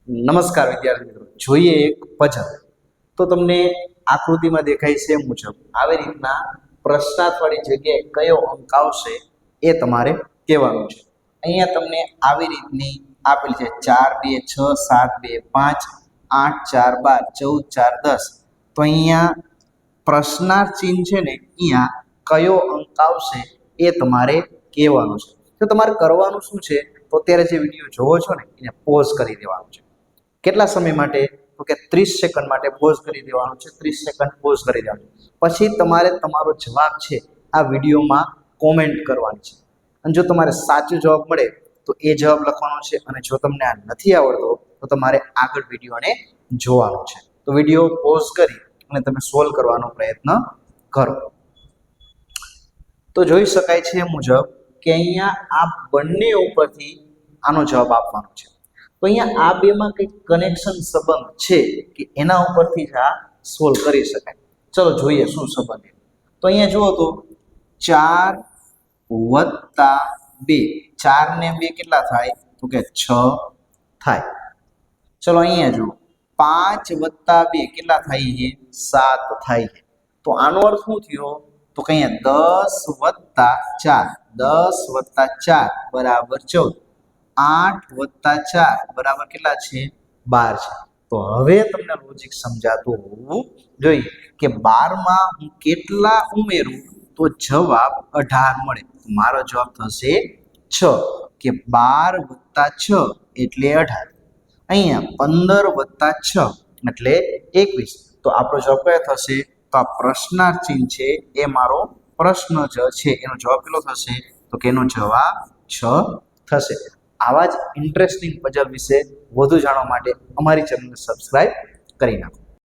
નમસ્કાર વિદ્યાર્થી મિત્રો, જોઈએ એક પઝલ. તો તમને આકૃતિમાં દેખાય છે મુજબ આવી રીતના પ્રશ્નાર્થવાળી જગ્યાએ કયો અંક આવશે એ તમારે કહેવાનું છે. અહીંયા તમને આવી રીતની આપેલી છે 4 2 6 7 2 5 8 4 12 14 4 10. તો અહીંયા પ્રશ્નાર્થ ચિહ્ન છે ને, અહીંયા કયો અંક આવશે એ તમારે કહેવાનું છે. તો તમારે કરવાનું શું છે, તો અત્યારે જે વિડીયો જોવો છો ને એને પોઝ કરી દેવાનું છે. કેટલા સમય માટે? તો કે 30 સેકન્ડ માટે પોઝ કરી દેવાનું છે. 30 સેકન્ડ પોઝ કરી દેવાનું. પછી તમારે તમારો જવાબ છે આ વિડીયોમાં કોમેન્ટ કરવાની છે. અને જો તમારે સાચો જવાબ મળે તો એ જવાબ લખવાનો છે, અને જો તમને આ નથી આવડતો તો તમારે આગળ વિડીયોને જોવાનો છે. તો વિડીયો પોઝ કરી અને તમે સોલ્વ કરવાનો પ્રયત્ન કરો. તો જોઈ શકાય છે મુજબ કે અહીંયા આ બંને ઉપરથી આનો જવાબ આપવાનો છે. તો અહીંયા આ બેમાં કંઈક કનેક્શન સંબંધ છે કે એના ઉપરથી જ આ સોલ્વ કરી શકાય. ચલો જોઈએ શું સંબંધ છે. તો અહીંયા જુઓ તો 4 + 2, 4 ને 2 કેટલા થાય? તો કે 6 થાય. ચલો અહીંયા જુઓ 5 + 2 કેટલા થાય છે? 7 થાય છે. તો આનો અર્થ શું થયો? તો કે અહીંયા 10 + 4 બરાબર 14. 8 + 4 બરાબર કેટલા છે? 12 છે. તો હવે તમને લોજિક સમજાતું હોવું જોઈએ કે 12 માં હું કેટલા ઉમેરું તો જવાબ 18 મળે. તો મારો જવાબ થશે 6, કે 12 + 6 એટલે 18. અહીંયા 15 + 6 એટલે 21. તો આપણો જવાબ કયો થશે? તો આ પ્રશ્નાર્થ ચિહ્ન છે એ મારો પ્રશ્ન જ છે, એનો જવાબ કેટલો થશે? તો કે એનો જવાબ 6 થશે. આવા જ ઇન્ટરેસ્ટિંગ પઝલ વિશે વધુ જાણવા માટે અમારી ચેનલને સબસ્ક્રાઇબ કરી નાખો.